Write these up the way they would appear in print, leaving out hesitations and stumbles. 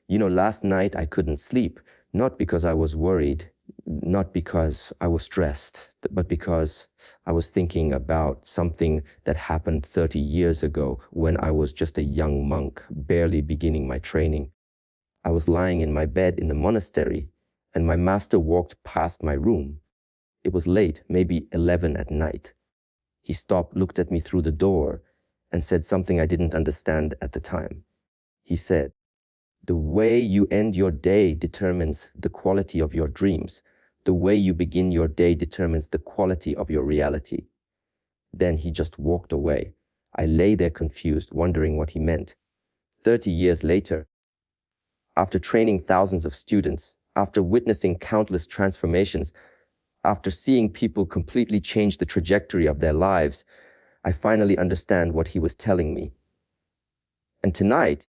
Last night I couldn't sleep, not because I was worried, not because I was stressed, but because I was thinking about something that happened 30 years ago when I was just a young monk, barely beginning my training. I was lying in my bed in the monastery, and my master walked past my room. It was late, maybe 11 at night. He stopped, looked at me through the door, and said something I didn't understand at the time. He said, "The way you end your day determines the quality of your dreams. The way you begin your day determines the quality of your reality." Then he just walked away. I lay there confused, wondering what he meant. 30 years later, after training thousands of students, after witnessing countless transformations, after seeing people completely change the trajectory of their lives, I finally understand what he was telling me. And tonight,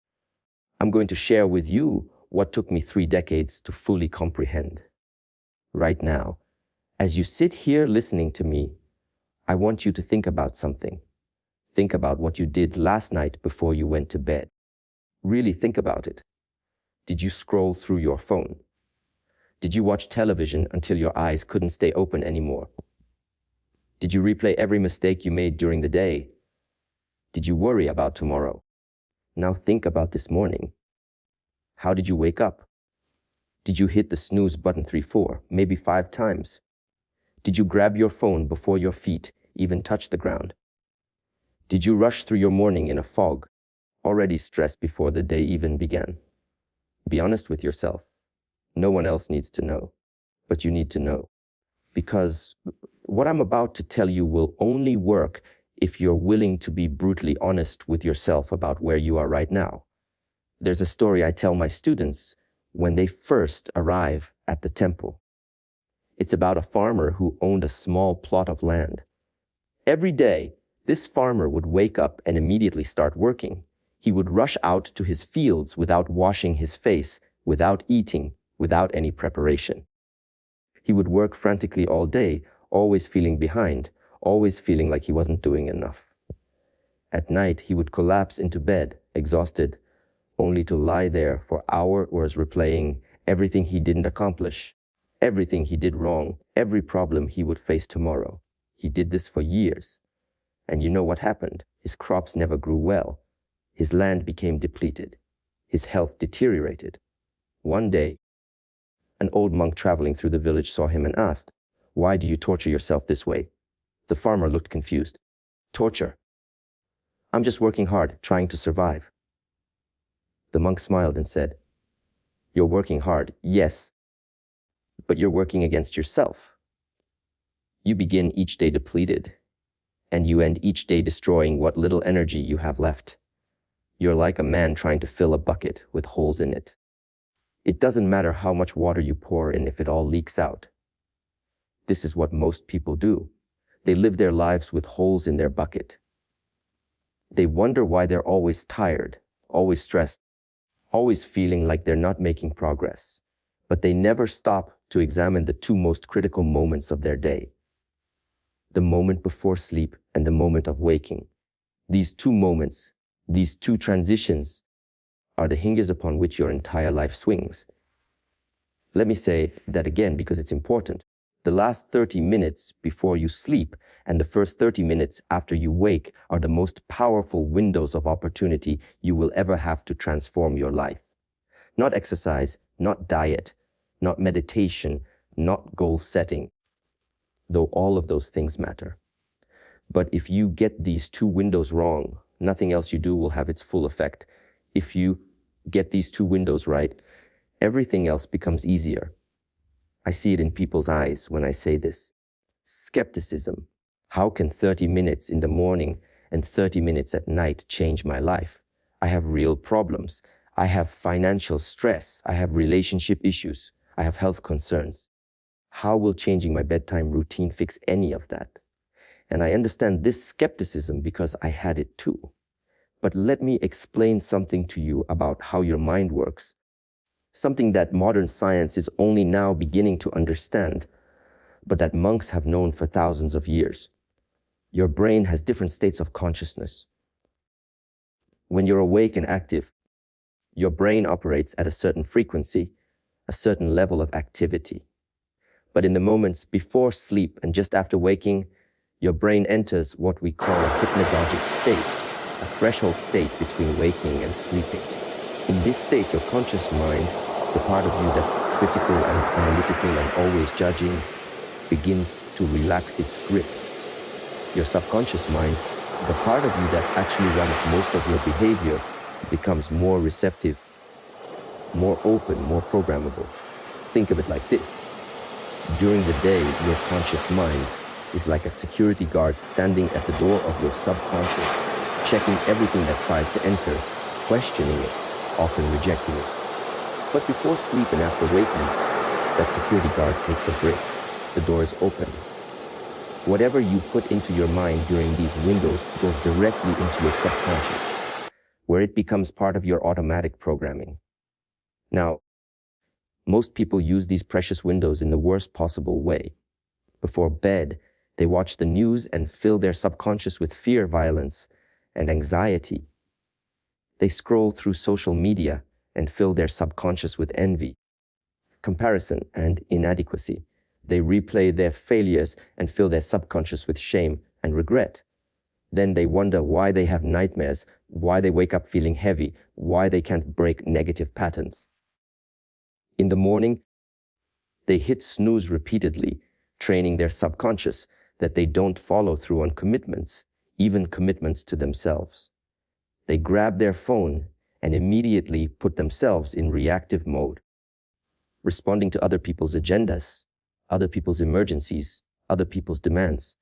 I'm going to share with you what took me 3 decades to fully comprehend. Right now, as you sit here listening to me, I want you to think about something. Think about what you did last night before you went to bed. Really think about it. Did you scroll through your phone? Did you watch television until your eyes couldn't stay open anymore? Did you replay every mistake you made during the day? Did you worry about tomorrow? Now think about this morning. How did you wake up? Did you hit the snooze button 3, 4, maybe 5 times? Did you grab your phone before your feet even touched the ground? Did you rush through your morning in a fog, already stressed before the day even began? Be honest with yourself. No one else needs to know, but you need to know. Because what I'm about to tell you will only work if you're willing to be brutally honest with yourself about where you are right now. There's a story I tell my students when they first arrive at the temple. It's about a farmer who owned a small plot of land. Every day, this farmer would wake up and immediately start working. He would rush out to his fields without washing his face, without eating, without any preparation. He would work frantically all day, always feeling behind, always feeling like he wasn't doing enough. At night, he would collapse into bed, exhausted, only to lie there for hours replaying everything he didn't accomplish, everything he did wrong, every problem he would face tomorrow. He did this for years. And you know what happened? His crops never grew well. His land became depleted. His health deteriorated. One day, an old monk traveling through the village saw him and asked, "Why do you torture yourself this way?" The farmer looked confused. "Torture? I'm just working hard, trying to survive." The monk smiled and said, "You're working hard, yes, but you're working against yourself. You begin each day depleted, and you end each day destroying what little energy you have left. You're like a man trying to fill a bucket with holes in it. It doesn't matter how much water you pour in if it all leaks out. This is what most people do. They live their lives with holes in their bucket. They wonder why they're always tired, always stressed, always feeling like they're not making progress. But they never stop to examine the 2 most critical moments of their day. The moment before sleep and the moment of waking. These 2 moments, these 2 transitions, are the hinges upon which your entire life swings. Let me say that again because it's important. The last 30 minutes before you sleep and the first 30 minutes after you wake are the most powerful windows of opportunity you will ever have to transform your life. Not exercise, not diet, not meditation, not goal setting, though all of those things matter. But if you get these 2 windows wrong, nothing else you do will have its full effect. If you get these 2 windows right, everything else becomes easier. I see it in people's eyes when I say this. Skepticism. How can 30 minutes in the morning and 30 minutes at night change my life? I have real problems. I have financial stress. I have relationship issues. I have health concerns. How will changing my bedtime routine fix any of that? And I understand this skepticism because I had it too. But let me explain something to you about how your mind works. Something that modern science is only now beginning to understand, but that monks have known for thousands of years. Your brain has different states of consciousness. When you're awake and active, Your brain operates at a certain frequency, a certain level of activity. But in the moments before sleep and just after waking, your brain enters what we call a hypnagogic state, a threshold state between waking and sleeping. In this state, your conscious mind, the part of you that's critical and analytical and always judging, begins to relax its grip. Your subconscious mind, the part of you that actually runs most of your behavior, becomes more receptive, more open, more programmable. Think of it like this. During the day, your conscious mind is like a security guard standing at the door of your subconscious, checking everything that tries to enter, questioning it, often rejecting it. But before sleep and after waking, that security guard takes a break. The door is open. Whatever you put into your mind during these windows goes directly into your subconscious, where it becomes part of your automatic programming. Now, most people use these precious windows in the worst possible way. Before bed, they watch the news and fill their subconscious with fear, violence, and anxiety. They scroll through social media and fill their subconscious with envy, comparison, and inadequacy. They replay their failures and fill their subconscious with shame and regret. Then they wonder why they have nightmares, why they wake up feeling heavy, why they can't break negative patterns. In the morning, they hit snooze repeatedly, training their subconscious that they don't follow through on commitments, even commitments to themselves. They grab their phone and immediately put themselves in reactive mode, responding to other people's agendas, other people's emergencies, other people's demands.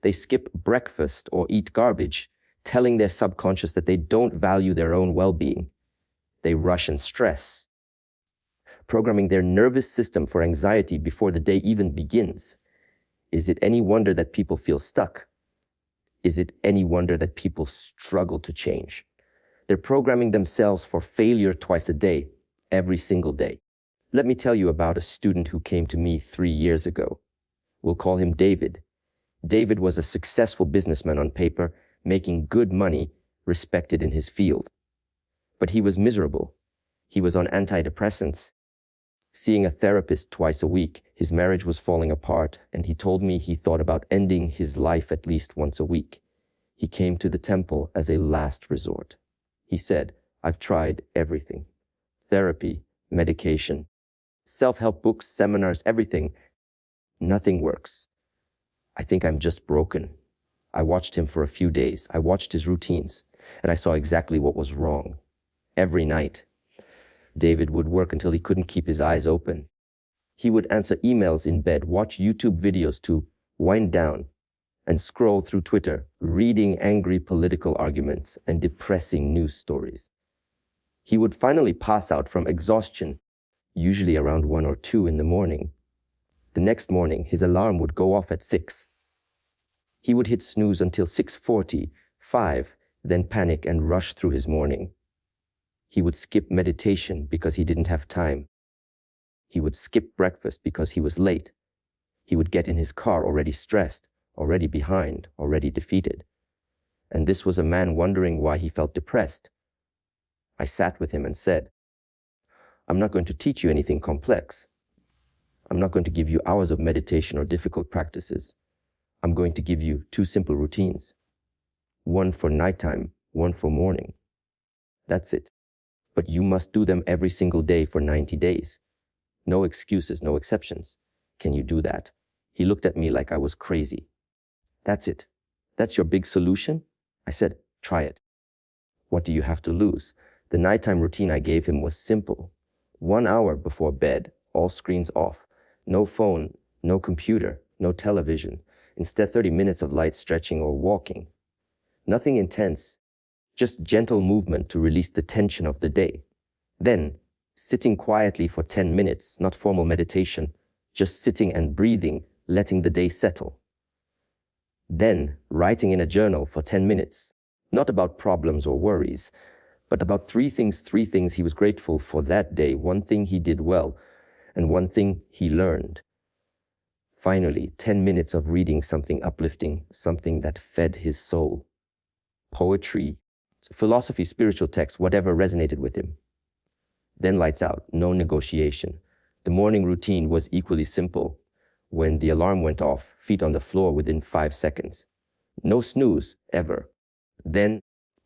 They skip breakfast or eat garbage, telling their subconscious that they don't value their own well-being. They rush and stress, programming their nervous system for anxiety before the day even begins. Is it any wonder that people feel stuck? Is it any wonder that people struggle to change? They're programming themselves for failure twice a day, every single day. Let me tell you about a student who came to me 3 years ago. We'll call him David. David was a successful businessman on paper, making good money, respected in his field. But he was miserable. He was on antidepressants, seeing a therapist twice a week. His marriage was falling apart, and he told me he thought about ending his life at least once a week. He came to the temple as a last resort. He said, "I've tried everything. Therapy, medication, self-help books, seminars, everything. Nothing works. I think I'm just broken." I watched him for a few days. I watched his routines, and I saw exactly what was wrong. Every night, David would work until he couldn't keep his eyes open. He would answer emails in bed, watch YouTube videos to wind down, and scroll through Twitter, reading angry political arguments and depressing news stories. He would finally pass out from exhaustion, usually around 1 or 2 in the morning. The next morning, his alarm would go off at 6. He would hit snooze until 6:40, 5, then panic and rush through his morning. He would skip meditation because he didn't have time. He would skip breakfast because he was late. He would get in his car already stressed, already behind, already defeated. And this was a man wondering why he felt depressed. I sat with him and said, "I'm not going to teach you anything complex. I'm not going to give you hours of meditation or difficult practices. I'm going to give you 2 simple routines. One for nighttime, one for morning. That's it. But you must do them every single day for 90 days. No excuses, no exceptions. Can you do that?" He looked at me like I was crazy. "That's it. That's your big solution?" I said, "Try it. What do you have to lose?" The nighttime routine I gave him was simple. 1 hour before bed, all screens off. No phone, no computer, no television. Instead, 30 minutes of light stretching or walking. Nothing intense, just gentle movement to release the tension of the day. Then, sitting quietly for 10 minutes, not formal meditation, just sitting and breathing, letting the day settle. Then, writing in a journal for 10 minutes, not about problems or worries, but about 3 things he was grateful for that day, 1 thing he did well, and 1 thing he learned. Finally, 10 minutes of reading something uplifting, something that fed his soul. Poetry, Philosophy, spiritual text, whatever resonated with him. Then lights out, no negotiation. The morning routine was equally simple. When the alarm went off, feet on the floor within 5 seconds. No snooze, ever. Then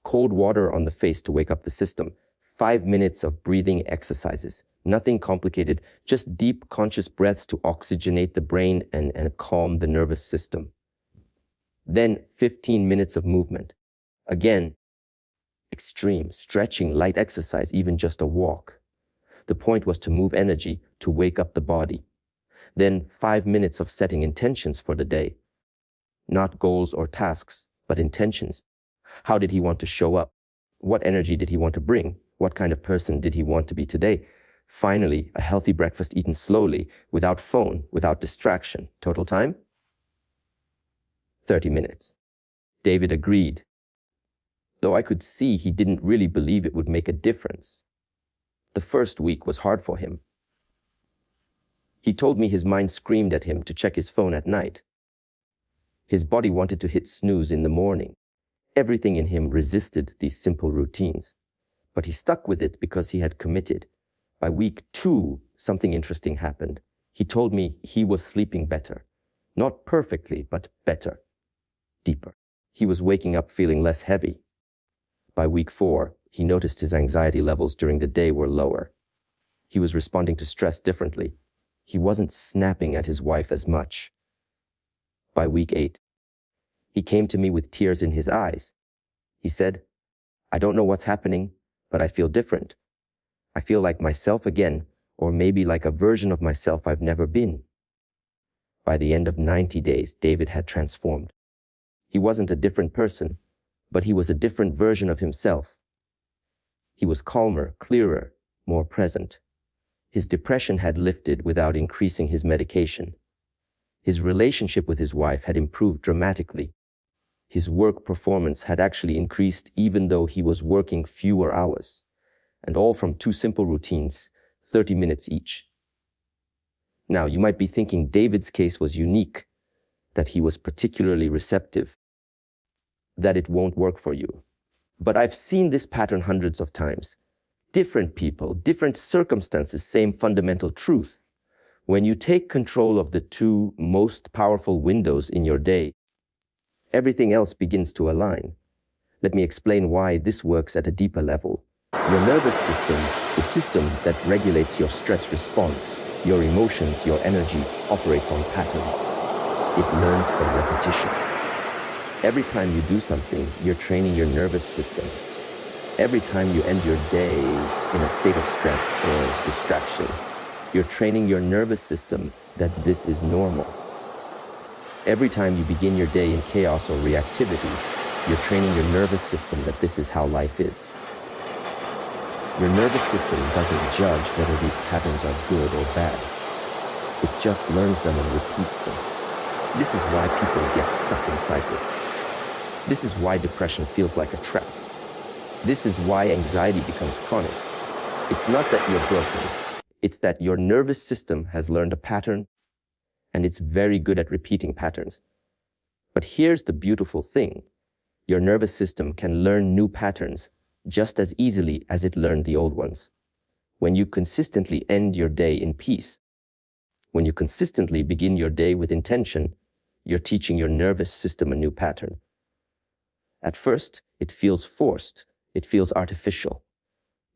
cold water on the face to wake up the system. 5 minutes of breathing exercises. Nothing complicated, just deep conscious breaths to oxygenate the brain and calm the nervous system. Then 15 minutes of movement. Again, extreme, stretching, light exercise, even just a walk. The point was to move energy, to wake up the body. Then 5 minutes of setting intentions for the day. Not goals or tasks, but intentions. How did he want to show up? What energy did he want to bring? What kind of person did he want to be today? Finally, a healthy breakfast eaten slowly, without phone, without distraction. Total time? 30 minutes. David agreed, though I could see he didn't really believe it would make a difference. The first week was hard for him. He told me his mind screamed at him to check his phone at night. His body wanted to hit snooze in the morning. Everything in him resisted these simple routines. But he stuck with it because he had committed. By week 2, something interesting happened. He told me he was sleeping better. Not perfectly, but better. Deeper. He was waking up feeling less heavy. By week 4, he noticed his anxiety levels during the day were lower. He was responding to stress differently. He wasn't snapping at his wife as much. By week 8, he came to me with tears in his eyes. He said, "I don't know what's happening, but I feel different. I feel like myself again, or maybe like a version of myself I've never been." By the end of 90 days, David had transformed. He wasn't a different person, but he was a different version of himself. He was calmer, clearer, more present. His depression had lifted without increasing his medication. His relationship with his wife had improved dramatically. His work performance had actually increased even though he was working fewer hours, and all from 2 simple routines, 30 minutes each. Now, you might be thinking David's case was unique, that he was particularly receptive, that it won't work for you. But I've seen this pattern hundreds of times. Different people, different circumstances, same fundamental truth. When you take control of the 2 most powerful windows in your day, everything else begins to align. Let me explain why this works at a deeper level. Your nervous system, the system that regulates your stress response, your emotions, your energy, operates on patterns. It learns from repetition. Every time you do something, you're training your nervous system. Every time you end your day in a state of stress or distraction, you're training your nervous system that this is normal. Every time you begin your day in chaos or reactivity, you're training your nervous system that this is how life is. Your nervous system doesn't judge whether these patterns are good or bad. It just learns them and repeats them. This is why people get stuck in cycles. This is why depression feels like a trap. This is why anxiety becomes chronic. It's not that you're broken. It's that your nervous system has learned a pattern, and it's very good at repeating patterns. But here's the beautiful thing. Your nervous system can learn new patterns just as easily as it learned the old ones. When you consistently end your day in peace, when you consistently begin your day with intention, you're teaching your nervous system a new pattern. At first, it feels forced. It feels artificial.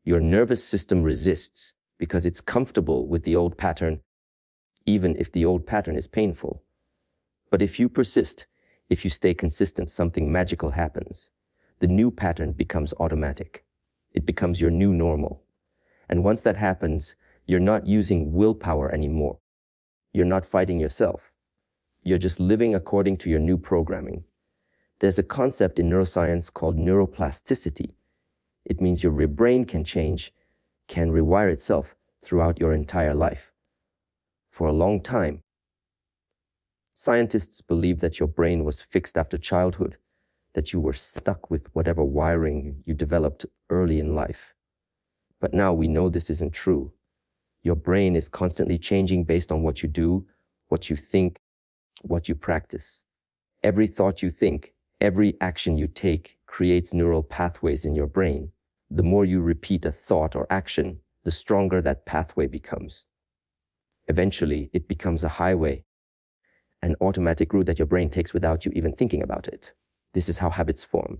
Your nervous system resists because it's comfortable with the old pattern, even if the old pattern is painful. But if you persist, if you stay consistent, something magical happens. The new pattern becomes automatic. It becomes your new normal. And once that happens, you're not using willpower anymore. You're not fighting yourself. You're just living according to your new programming. There's a concept in neuroscience called neuroplasticity. It means your brain can change, can rewire itself throughout your entire life. For a long time, scientists believed that your brain was fixed after childhood, that you were stuck with whatever wiring you developed early in life. But now we know this isn't true. Your brain is constantly changing based on what you do, what you think, what you practice. Every thought you think, every action you take creates neural pathways in your brain. The more you repeat a thought or action, the stronger that pathway becomes. Eventually, it becomes a highway, an automatic route that your brain takes without you even thinking about it. This is how habits form.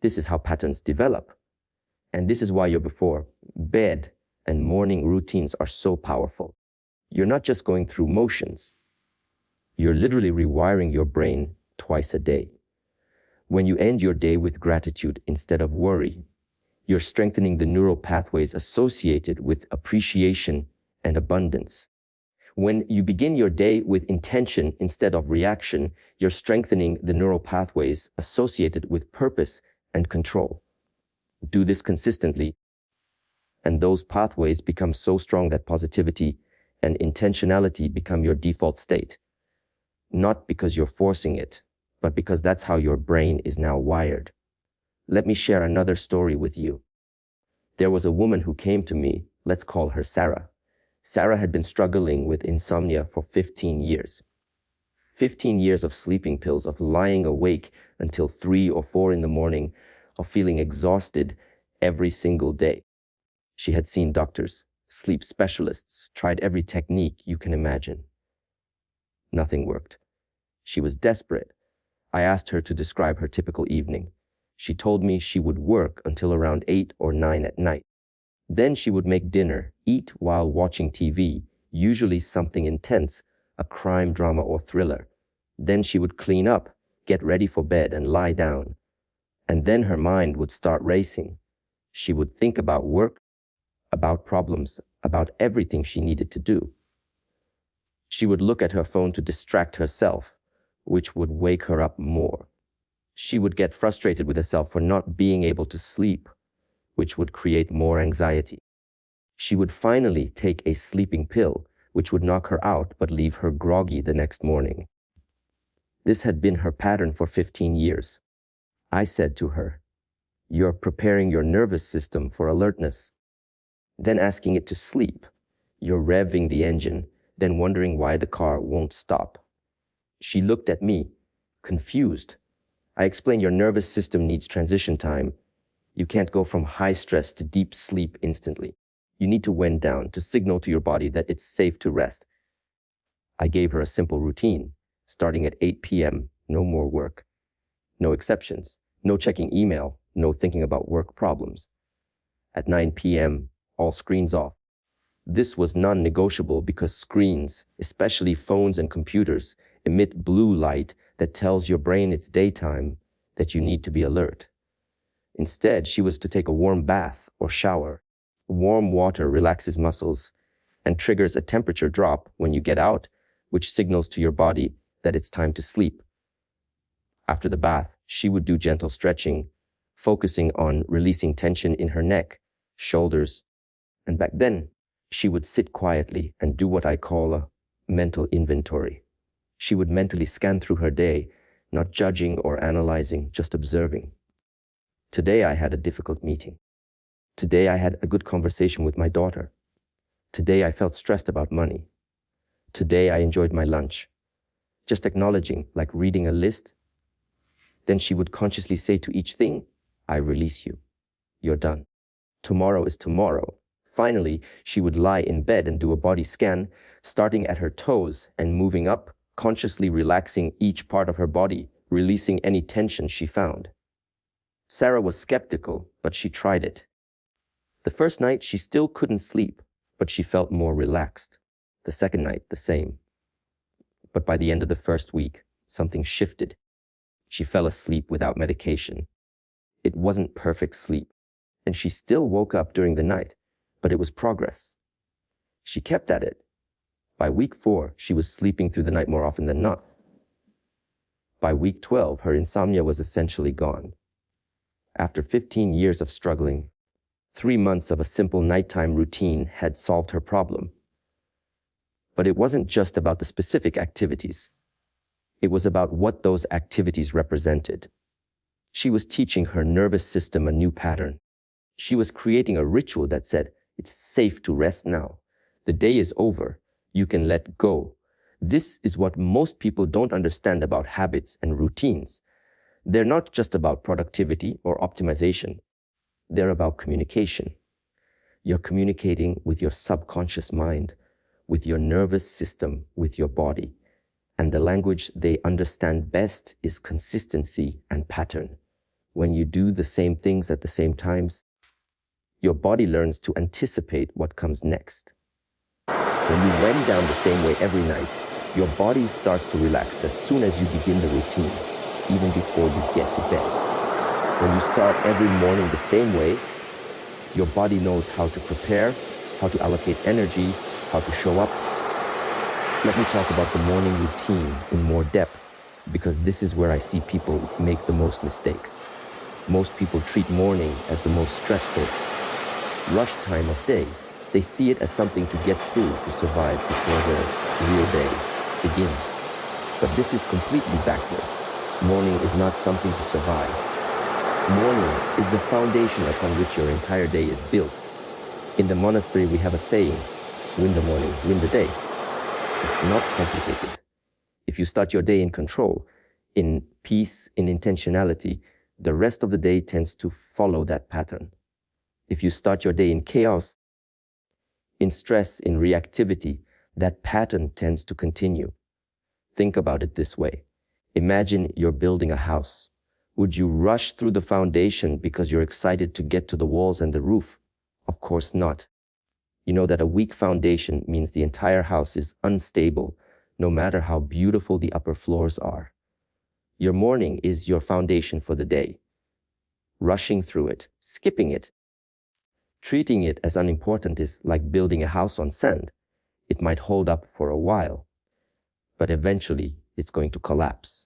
This is how patterns develop. And this is why your before bed and morning routines are so powerful. You're not just going through motions. You're literally rewiring your brain twice a day. When you end your day with gratitude instead of worry, you're strengthening the neural pathways associated with appreciation and abundance. When you begin your day with intention instead of reaction, you're strengthening the neural pathways associated with purpose and control. Do this consistently, and those pathways become so strong that positivity and intentionality become your default state. Not because you're forcing it, but because that's how your brain is now wired. Let me share another story with you. There was a woman who came to me, let's call her Sarah. Sarah had been struggling with insomnia for 15 years. 15 years of sleeping pills, of lying awake until 3 or 4 in the morning, of feeling exhausted every single day. She had seen doctors, sleep specialists, tried every technique you can imagine. Nothing worked. She was desperate. I asked her to describe her typical evening. She told me she would work until around 8 or 9 at night. Then she would make dinner, eat while watching TV, usually something intense, a crime drama or thriller. Then she would clean up, get ready for bed and lie down. And then her mind would start racing. She would think about work, about problems, about everything she needed to do. She would look at her phone to distract herself, which would wake her up more. She would get frustrated with herself for not being able to sleep, which would create more anxiety. She would finally take a sleeping pill, which would knock her out but leave her groggy the next morning. This had been her pattern for 15 years. I said to her, "You're preparing your nervous system for alertness, then asking it to sleep. You're revving the engine, then wondering why the car won't stop." She looked at me, confused. I explained, "Your nervous system needs transition time. You can't go from high stress to deep sleep instantly. You need to wind down to signal to your body that it's safe to rest." I gave her a simple routine. Starting at 8 p.m., no more work. No exceptions. No checking email. No thinking about work problems. At 9 p.m., all screens off. This was non-negotiable because screens, especially phones and computers, emit blue light that tells your brain it's daytime, that you need to be alert. Instead, she was to take a warm bath or shower. Warm water relaxes muscles and triggers a temperature drop when you get out, which signals to your body that it's time to sleep. After the bath, she would do gentle stretching, focusing on releasing tension in her neck, shoulders, and back then, she would sit quietly and do what I call a mental inventory. She would mentally scan through her day, not judging or analyzing, just observing. Today I had a difficult meeting. Today I had a good conversation with my daughter. Today I felt stressed about money. Today I enjoyed my lunch. Just acknowledging, like reading a list. Then she would consciously say to each thing, "I release you. You're done. Tomorrow is tomorrow." Finally, she would lie in bed and do a body scan, starting at her toes and moving up, consciously relaxing each part of her body, releasing any tension she found. Sarah was skeptical, but she tried it. The first night, she still couldn't sleep, but she felt more relaxed. The second night, the same. But by the end of the first week, something shifted. She fell asleep without medication. It wasn't perfect sleep, and she still woke up during the night, but it was progress. She kept at it. By week 4, she was sleeping through the night more often than not. By week 12, her insomnia was essentially gone. After 15 years of struggling, 3 months of a simple nighttime routine had solved her problem. But it wasn't just about the specific activities. It was about what those activities represented. She was teaching her nervous system a new pattern. She was creating a ritual that said, "It's safe to rest now. The day is over. You can let go." This is what most people don't understand about habits and routines. They're not just about productivity or optimization. They're about communication. You're communicating with your subconscious mind, with your nervous system, with your body. And the language they understand best is consistency and pattern. When you do the same things at the same times, your body learns to anticipate what comes next. When you wind down the same way every night, your body starts to relax as soon as you begin the routine, even before you get to bed. When you start every morning the same way, your body knows how to prepare, how to allocate energy, how to show up. Let me talk about the morning routine in more depth, because this is where I see people make the most mistakes. Most people treat morning as the most stressful, rush time of day. They see it as something to get through to survive before the real day begins. But this is completely backward. Morning is not something to survive. Morning is the foundation upon which your entire day is built. In the monastery, we have a saying, win the morning, win the day. It's not complicated. If you start your day in control, in peace, in intentionality, the rest of the day tends to follow that pattern. If you start your day in chaos, in stress, in reactivity, that pattern tends to continue. Think about it this way. Imagine you're building a house. Would you rush through the foundation because you're excited to get to the walls and the roof? Of course not. You know that a weak foundation means the entire house is unstable, no matter how beautiful the upper floors are. Your morning is your foundation for the day. Rushing through it, skipping it, treating it as unimportant is like building a house on sand. It might hold up for a while, but eventually it's going to collapse.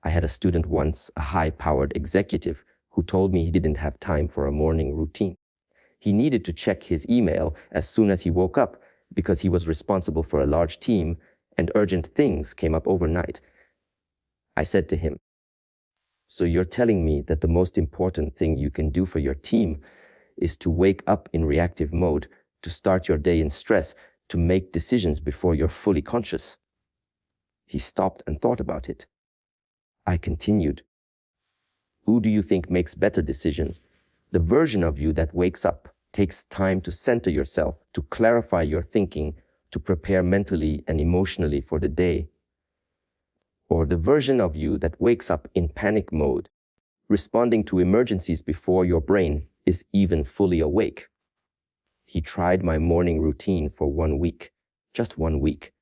I had a student once, a high-powered executive, who told me he didn't have time for a morning routine. He needed to check his email as soon as he woke up because he was responsible for a large team and urgent things came up overnight. I said to him, "So you're telling me that the most important thing you can do for your team is to wake up in reactive mode, to start your day in stress, to make decisions before you're fully conscious?" He stopped and thought about it. I continued, "Who do you think makes better decisions? The version of you that wakes up, takes time to center yourself, to clarify your thinking, to prepare mentally and emotionally for the day? Or the version of you that wakes up in panic mode, responding to emergencies before your brain is even fully awake?" He tried my morning routine for 1 week, just 1 week.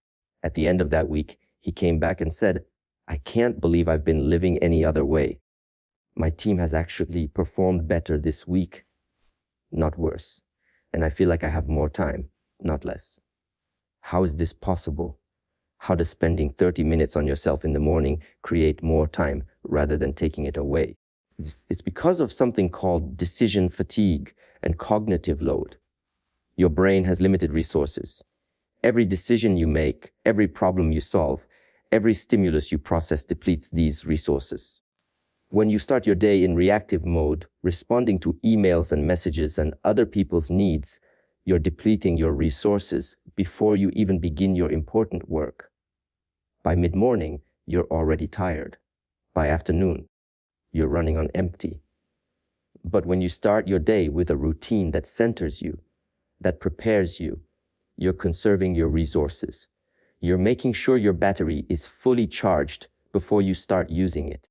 At the end of that week, he came back and said, "I can't believe I've been living any other way. My team has actually performed better this week, not worse. And I feel like I have more time, not less. How is this possible? How does spending 30 minutes on yourself in the morning create more time rather than taking it away?" It's because of something called decision fatigue and cognitive load. Your brain has limited resources. Every decision you make, every problem you solve, every stimulus you process depletes these resources. When you start your day in reactive mode, responding to emails and messages and other people's needs, you're depleting your resources before you even begin your important work. By mid-morning, you're already tired. By afternoon, you're running on empty. But when you start your day with a routine that centers you, that prepares you, you're conserving your resources. You're making sure your battery is fully charged before you start using it.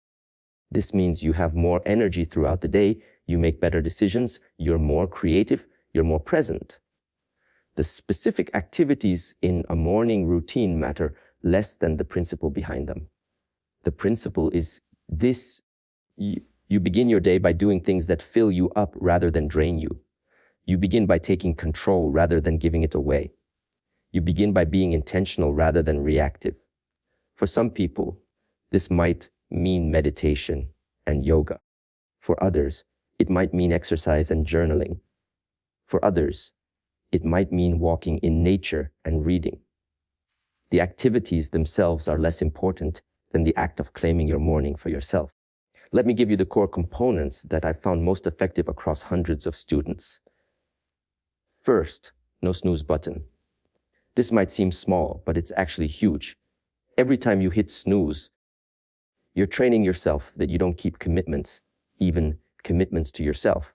This means you have more energy throughout the day, you make better decisions, you're more creative, you're more present. The specific activities in a morning routine matter less than the principle behind them. The principle is this: you begin your day by doing things that fill you up rather than drain you. You begin by taking control rather than giving it away. You begin by being intentional rather than reactive. For some people, this might mean meditation and yoga. For others, it might mean exercise and journaling. For others, it might mean walking in nature and reading. The activities themselves are less important than the act of claiming your morning for yourself. Let me give you the core components that I found most effective across hundreds of students. First, no snooze button. This might seem small, but it's actually huge. Every time you hit snooze, You're training yourself that you don't keep commitments, even commitments to yourself.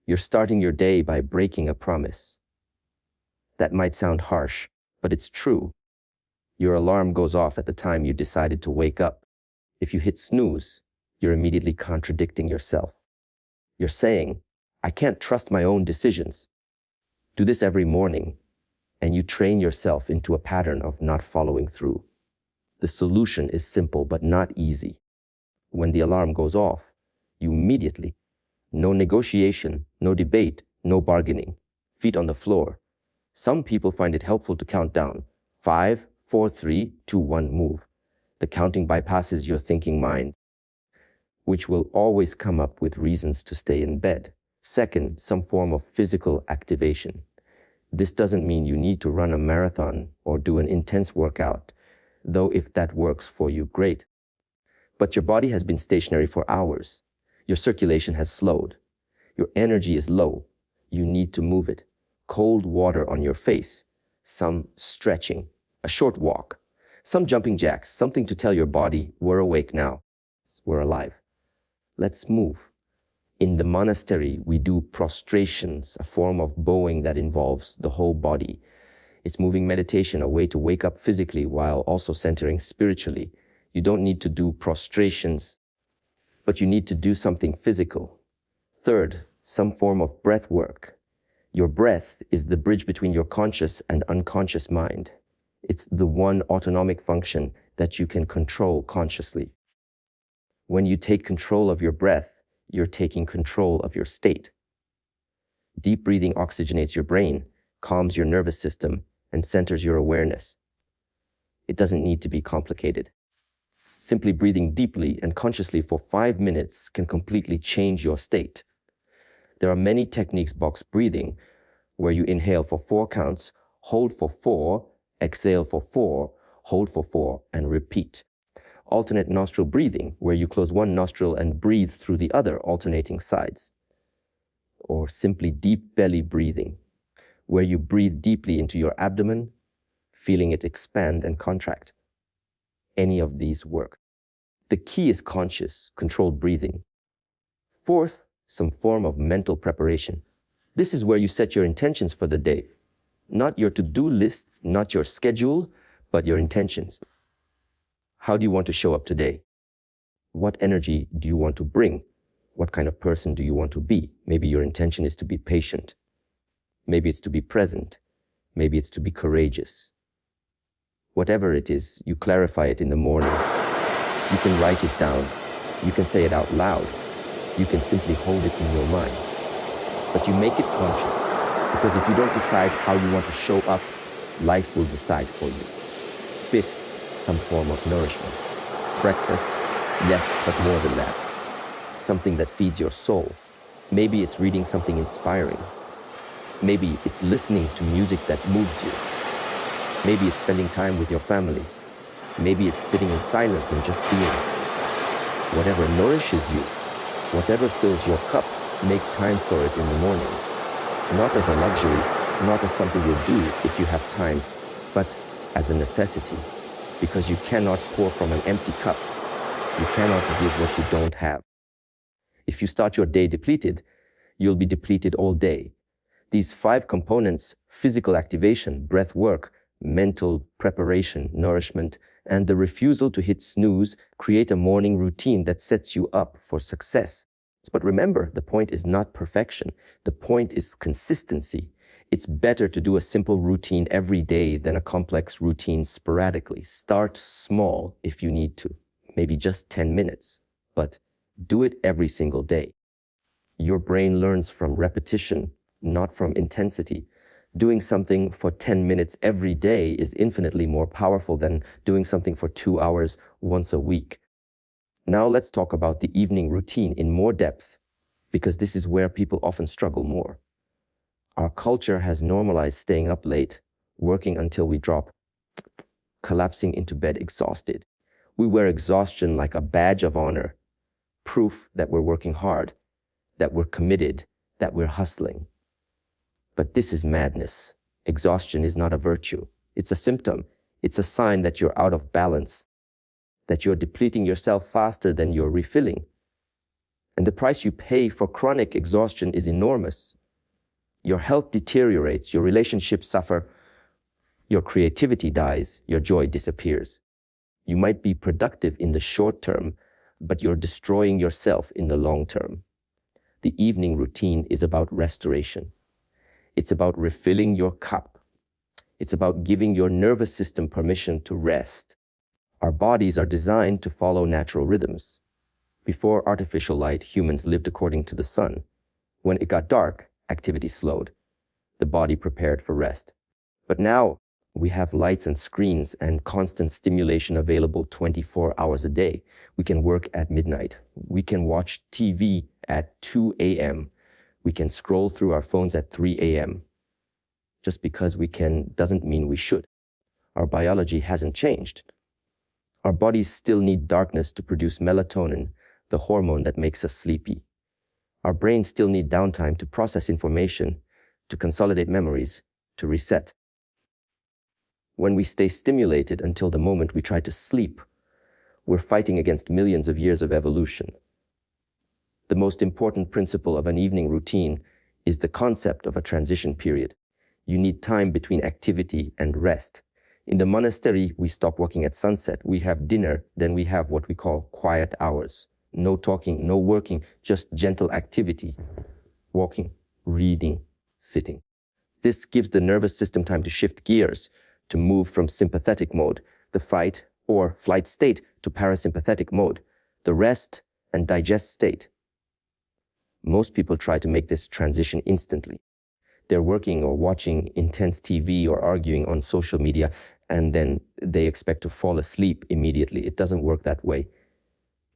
You're starting your day by breaking a promise. That might sound harsh, but it's true. Your alarm goes off at the time you decided to wake up. If you hit snooze, you're immediately contradicting yourself. You're saying, I can't trust my own decisions. Do this every morning, and you train yourself into a pattern of not following through. The solution is simple but not easy. When the alarm goes off, you immediately, no negotiation, no debate, no bargaining, feet on the floor. Some people find it helpful to count down. 5, 4, 3, 2, 1, move. The counting bypasses your thinking mind, which will always come up with reasons to stay in bed. Second, some form of physical activation. This doesn't mean you need to run a marathon or do an intense workout, though if that works for you, great. But your body has been stationary for hours. Your circulation has slowed. Your energy is low. You need to move it. Cold water on your face, some stretching, a short walk, some jumping jacks, something to tell your body, we're awake now, we're alive. Let's move. In the monastery, we do prostrations, a form of bowing that involves the whole body. It's moving meditation, a way to wake up physically while also centering spiritually. You don't need to do prostrations, but you need to do something physical. Third, some form of breath work. Your breath is the bridge between your conscious and unconscious mind. It's the one autonomic function that you can control consciously. When you take control of your breath, you're taking control of your state. Deep breathing oxygenates your brain, calms your nervous system, and centers your awareness. It doesn't need to be complicated. Simply breathing deeply and consciously for 5 minutes can completely change your state. There are many techniques, box breathing, where you inhale for 4 counts, hold for 4, exhale for 4, hold for 4, and repeat. Alternate nostril breathing, where you close one nostril and breathe through the other, alternating sides. Or simply deep belly breathing, where you breathe deeply into your abdomen, feeling it expand and contract. Any of these work. The key is conscious, controlled breathing. Fourth, some form of mental preparation. This is where you set your intentions for the day. Not your to-do list, not your schedule, but your intentions. How do you want to show up today? What energy do you want to bring? What kind of person do you want to be? Maybe your intention is to be patient. Maybe it's to be present. Maybe it's to be courageous. Whatever it is, you clarify it in the morning. You can write it down. You can say it out loud. You can simply hold it in your mind. But you make it conscious, because if you don't decide how you want to show up, life will decide for you. Fifth, some form of nourishment. Breakfast, yes, but more than that. Something that feeds your soul. Maybe it's reading something inspiring. Maybe it's listening to music that moves you. Maybe it's spending time with your family. Maybe it's sitting in silence and just being. Whatever nourishes you, whatever fills your cup, make time for it in the morning. Not as a luxury, not as something you'll do if you have time, but as a necessity. Because you cannot pour from an empty cup. You cannot give what you don't have. If you start your day depleted, you'll be depleted all day. These 5 components, physical activation, breath work, mental preparation, nourishment, and the refusal to hit snooze, create a morning routine that sets you up for success. But remember, the point is not perfection. The point is consistency. It's better to do a simple routine every day than a complex routine sporadically. Start small if you need to, maybe just 10 minutes, but do it every single day. Your brain learns from repetition, not from intensity. Doing something for 10 minutes every day is infinitely more powerful than doing something for 2 hours once a week. Now let's talk about the evening routine in more depth, because this is where people often struggle more. Our culture has normalized staying up late, working until we drop, collapsing into bed exhausted. We wear exhaustion like a badge of honor, proof that we're working hard, that we're committed, that we're hustling. But this is madness. Exhaustion is not a virtue. It's a symptom. It's a sign that you're out of balance. that you're depleting yourself faster than you're refilling. And the price you pay for chronic exhaustion is enormous. Your health deteriorates, your relationships suffer, your creativity dies, your joy disappears. You might be productive in the short term, but you're destroying yourself in the long term. The evening routine is about restoration. It's about refilling your cup. It's about giving your nervous system permission to rest. Our bodies are designed to follow natural rhythms. Before artificial light, humans lived according to the sun. When it got dark, activity slowed. The body prepared for rest. But now we have lights and screens and constant stimulation available 24 hours a day. We can work at midnight. We can watch TV at 2 a.m. We can scroll through our phones at 3 a.m. Just because we can doesn't mean we should. Our biology hasn't changed. Our bodies still need darkness to produce melatonin, the hormone that makes us sleepy. Our brains still need downtime to process information, to consolidate memories, to reset. When we stay stimulated until the moment we try to sleep, we're fighting against millions of years of evolution. The most important principle of an evening routine is the concept of a transition period. You need time between activity and rest. In the monastery, we stop working at sunset. We have dinner, then we have what we call quiet hours. No talking, no working, just gentle activity. Walking, reading, sitting. This gives the nervous system time to shift gears, to move from sympathetic mode, the fight or flight state, to parasympathetic mode, the rest and digest state. Most people try to make this transition instantly. They're working or watching intense TV or arguing on social media, and then they expect to fall asleep immediately. It doesn't work that way.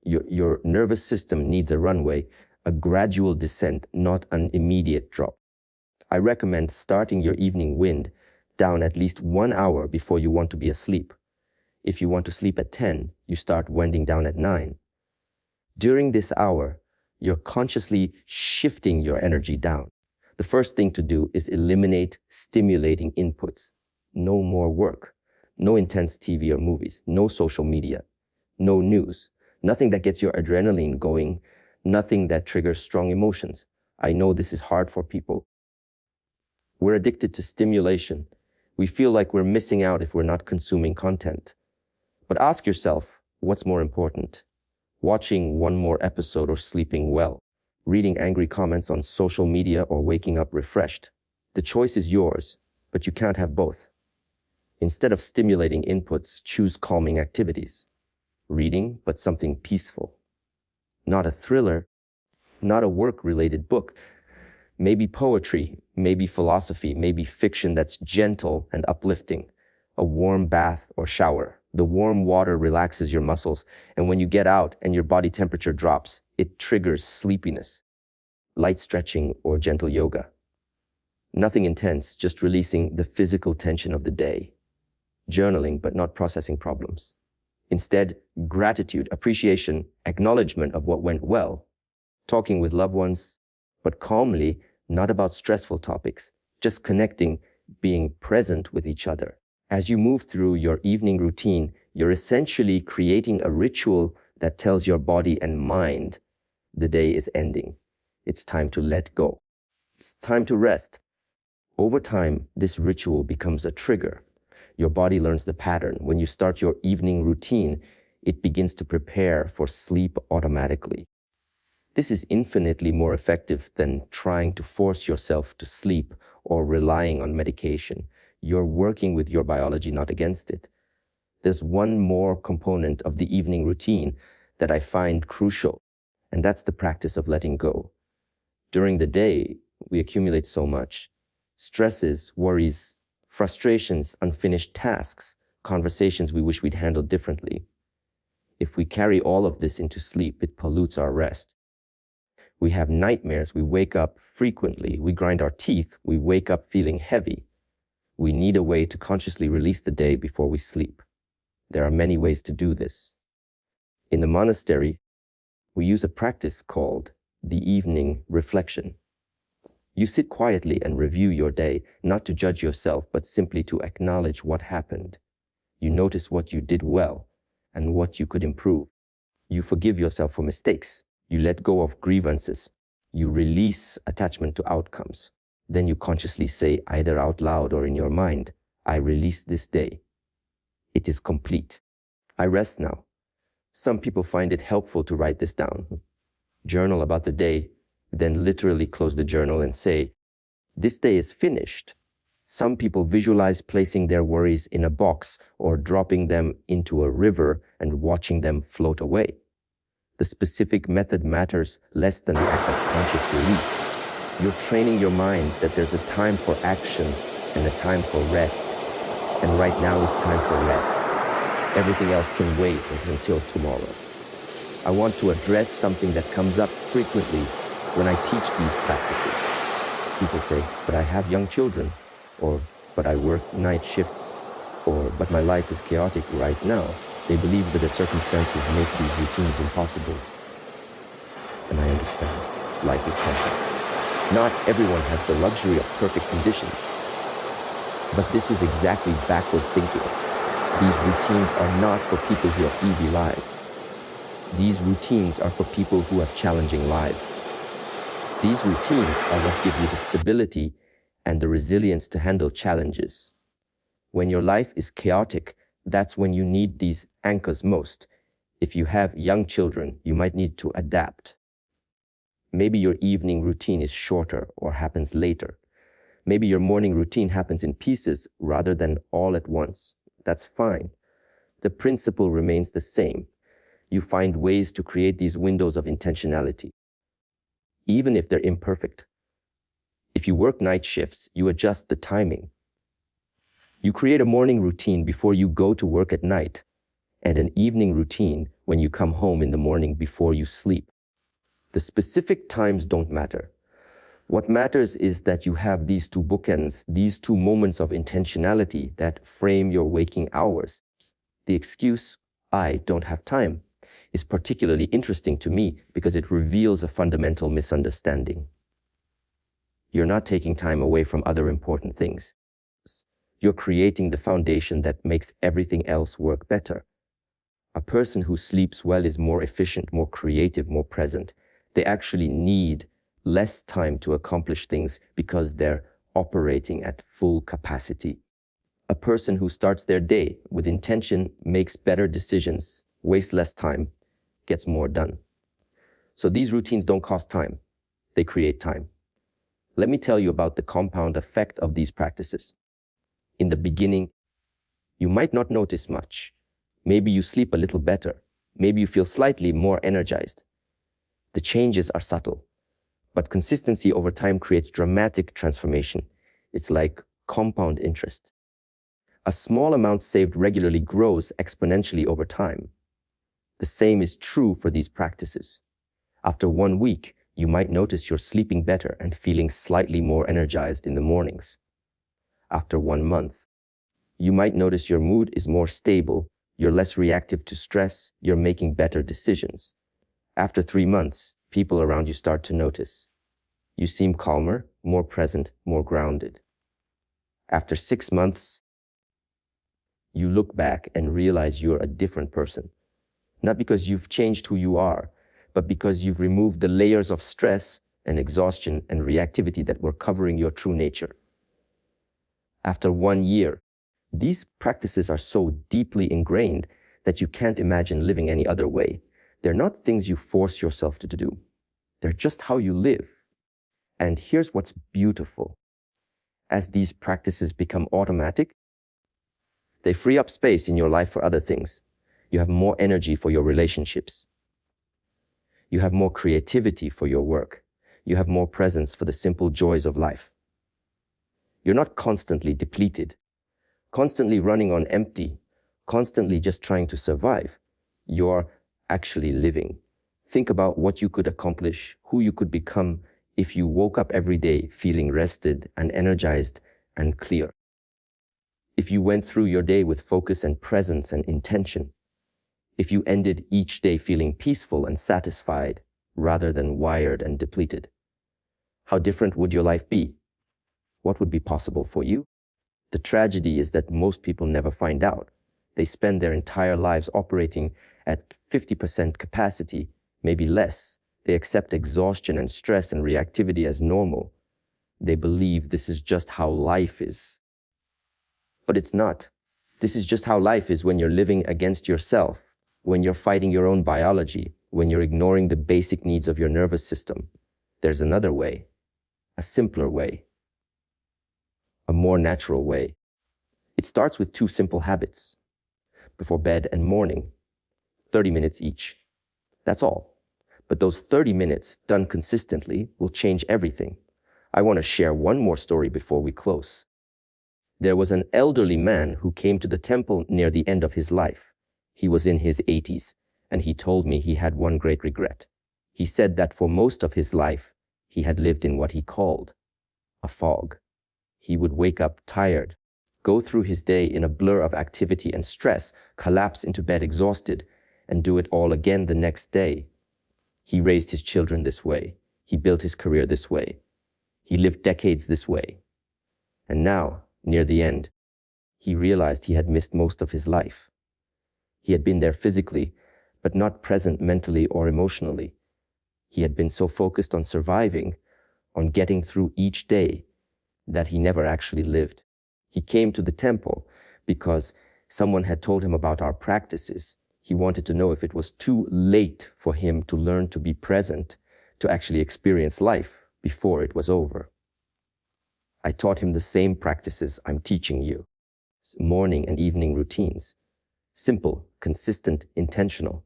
Your nervous system needs a runway, a gradual descent, not an immediate drop. I recommend starting your evening wind down at least 1 hour before you want to be asleep. If you want to sleep at 10, you start winding down at 9. During this hour, you're consciously shifting your energy down. The first thing to do is eliminate stimulating inputs. No more work, no intense TV or movies, no social media, no news, nothing that gets your adrenaline going, nothing that triggers strong emotions. I know this is hard for people. We're addicted to stimulation. We feel like we're missing out if we're not consuming content. But ask yourself, what's more important? Watching one more episode or sleeping well? Reading angry comments on social media or waking up refreshed? The choice is yours, but you can't have both. Instead of stimulating inputs, choose calming activities. Reading, but something peaceful. Not a thriller, not a work-related book. Maybe poetry, maybe philosophy, maybe fiction that's gentle and uplifting. A warm bath or shower. The warm water relaxes your muscles, and when you get out and your body temperature drops, it triggers sleepiness. Light stretching or gentle yoga. Nothing intense, just releasing the physical tension of the day. Journaling, but not processing problems. Instead, gratitude, appreciation, acknowledgement of what went well. Talking with loved ones, but calmly, not about stressful topics, just connecting, being present with each other. As you move through your evening routine, you're essentially creating a ritual that tells your body and mind the day is ending. It's time to let go. It's time to rest. Over time, this ritual becomes a trigger. Your body learns the pattern. When you start your evening routine, it begins to prepare for sleep automatically. This is infinitely more effective than trying to force yourself to sleep or relying on medication. You're working with your biology, not against it. There's one more component of the evening routine that I find crucial, and that's the practice of letting go. During the day, we accumulate so much. Stresses, worries, frustrations, unfinished tasks, conversations we wish we'd handled differently. If we carry all of this into sleep, it pollutes our rest. We have nightmares, we wake up frequently, we grind our teeth, we wake up feeling heavy. We need a way to consciously release the day before we sleep. There are many ways to do this. In the monastery, we use a practice called the evening reflection. You sit quietly and review your day, not to judge yourself, but simply to acknowledge what happened. You notice what you did well and what you could improve. You forgive yourself for mistakes. You let go of grievances. You release attachment to outcomes. Then you consciously say, either out loud or in your mind, I release this day. It is complete. I rest now. Some people find it helpful to write this down. Journal about the day, then literally close the journal and say, this day is finished. Some people visualize placing their worries in a box or dropping them into a river and watching them float away. The specific method matters less than the act of conscious release. You're training your mind that there's a time for action and a time for rest. And right now is time for rest. Everything else can wait until tomorrow. I want to address something that comes up frequently when I teach these practices. People say, but I have young children, or but I work night shifts, or but my life is chaotic right now. They believe that the circumstances make these routines impossible. And I understand. Life is complex. Not everyone has the luxury of perfect conditions. But this is exactly backward thinking. These routines are not for people who have easy lives. These routines are for people who have challenging lives. These routines are what give you the stability and the resilience to handle challenges. When your life is chaotic, that's when you need these anchors most. If you have young children, you might need to adapt. Maybe your evening routine is shorter or happens later. Maybe your morning routine happens in pieces rather than all at once. That's fine. The principle remains the same. You find ways to create these windows of intentionality, even if they're imperfect. If you work night shifts, you adjust the timing. You create a morning routine before you go to work at night, and an evening routine when you come home in the morning before you sleep. The specific times don't matter. What matters is that you have these two bookends, these two moments of intentionality that frame your waking hours. The excuse, I don't have time, is particularly interesting to me because it reveals a fundamental misunderstanding. You're not taking time away from other important things. You're creating the foundation that makes everything else work better. A person who sleeps well is more efficient, more creative, more present. They actually need less time to accomplish things because they're operating at full capacity. A person who starts their day with intention makes better decisions, wastes less time, gets more done. So these routines don't cost time. They create time. Let me tell you about the compound effect of these practices. In the beginning, you might not notice much. Maybe you sleep a little better. Maybe you feel slightly more energized. The changes are subtle, but consistency over time creates dramatic transformation. It's like compound interest. A small amount saved regularly grows exponentially over time. The same is true for these practices. After 1 week, you might notice you're sleeping better and feeling slightly more energized in the mornings. After 1 month, you might notice your mood is more stable, you're less reactive to stress, you're making better decisions. After 3 months, people around you start to notice. You seem calmer, more present, more grounded. After 6 months, you look back and realize you're a different person. Not because you've changed who you are, but because you've removed the layers of stress and exhaustion and reactivity that were covering your true nature. After 1 year, these practices are so deeply ingrained that you can't imagine living any other way. They're not things you force yourself to do. They're just how you live. And here's what's beautiful. As these practices become automatic, they free up space in your life for other things. You have more energy for your relationships. You have more creativity for your work. You have more presence for the simple joys of life. You're not constantly depleted, constantly running on empty, constantly just trying to survive. You're actually living. Think about what you could accomplish, who you could become if you woke up every day feeling rested and energized and clear. If you went through your day with focus and presence and intention. If you ended each day feeling peaceful and satisfied rather than wired and depleted. How different would your life be? What would be possible for you? The tragedy is that most people never find out. They spend their entire lives operating at 50% capacity, maybe less. They accept exhaustion and stress and reactivity as normal. They believe this is just how life is. But it's not. This is just how life is when you're living against yourself, when you're fighting your own biology, when you're ignoring the basic needs of your nervous system. There's another way, a simpler way, a more natural way. It starts with 2 simple habits. Before bed and morning, 30 minutes each. That's all. But those 30 minutes done consistently will change everything. I want to share one more story before we close. There was an elderly man who came to the temple near the end of his life. He was in his 80s, and he told me he had one great regret. He said that for most of his life, he had lived in what he called a fog. He would wake up tired, go through his day in a blur of activity and stress, collapse into bed exhausted, and do it all again the next day. He raised his children this way. He built his career this way. He lived decades this way. And now, near the end, he realized he had missed most of his life. He had been there physically, but not present mentally or emotionally. He had been so focused on surviving, on getting through each day, that he never actually lived. He came to the temple because someone had told him about our practices. He wanted to know if it was too late for him to learn to be present, to actually experience life before it was over. I taught him the same practices I'm teaching you. Morning and evening routines. Simple, consistent, intentional.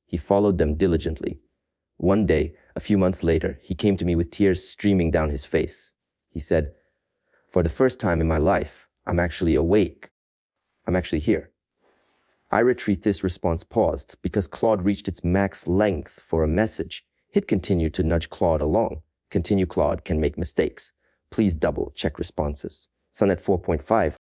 He followed them diligently. One day, a few months later, he came to me with tears streaming down his face. He said, "For the first time in my life, I'm actually awake. I'm actually here." I retrieved this response paused because Claude reached its max length for a message. Hit continue to nudge Claude along. Continue Claude can make mistakes. Please double check responses. Sonnet 4.5